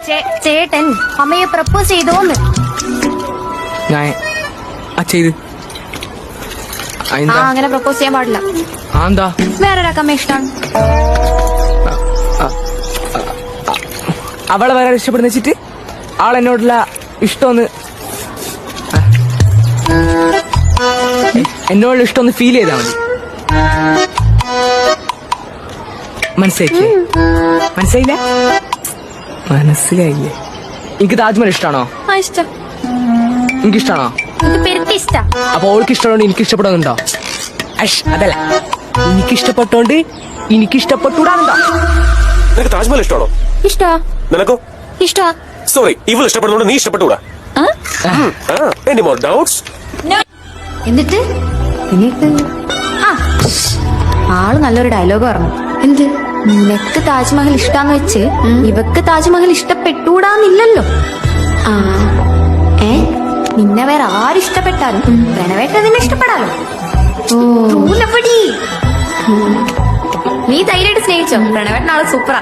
ചേട്ടൻ അമ്മയെ പ്രപ്പോസ് ചെയ്തോന്ന്. ഞാൻ ചെയ്ത് അങ്ങനെ പ്രപ്പോസ് ചെയ്യാൻ പാടില്ല. എന്താ? വേറൊരാൾക്ക് അമ്മ ഇഷ്ടമാണ്. അവളെ വേറെ ഇഷ്ടപ്പെടുന്ന വെച്ചിട്ട് ആളെന്നോടുള്ള ഇഷ്ടമൊന്ന് എന്നോടുള്ള ഇഷ്ടമൊന്ന് ഫീൽ ചെയ്താ മതി. മനസ്സിലായില്ലേ? മനസ്സിലായില്ല? മനസ്സിലായില്ലേ? എനിക്ക് താജ്മഹൽ ഇഷ്ടാണോ? ഇഷ്ടം. എനിക്ക് ഇഷ്ടാണോ? ഇഷ്ട. അപ്പൊ ഓൾക്ക് ഇഷ്ടമുണ്ട് എനിക്ക് ഇഷ്ടപ്പെടുന്നുണ്ടോ? അതല്ല, എനിക്ക് ഇഷ്ടപ്പെട്ടോണ്ട് എനിക്ക് ഇഷ്ടപ്പെട്ടൂടാന്നുണ്ടോ? നിനക്ക് താജ്മഹൽ ഇഷ്ടമാണോ? ഇഷ്ടാ. നിനക്കോ? ഇഷ്ടാ. സോറി, ഇവൾ ഇഷ്ടപ്പെടുന്നോണ്ട് നീ ഇഷ്ടപ്പെട്ടുകൂടാ. Any more doubts? എന്നിട്ട് ആള് നല്ലൊരു ഡയലോഗ് പറഞ്ഞു. എന്ത്? നിനക്ക് താജ്മഹൽ ഇഷ്ടാന്ന് വെച്ച് ഇവക്ക് താജ്മഹൽ ഇഷ്ടപ്പെട്ടൂടാന്നില്ലല്ലോ. നിന്നെ വേറെ ആരിഷ്ടപ്പെട്ടാലും പ്രണവേട്ട നിന്നെ ഇഷ്ടപ്പെടാലോ. നീ ധൈര്യമായിട്ട് സ്നേഹിച്ചോ. പ്രണവേട്ടൻ ആള് സൂപ്പറാ.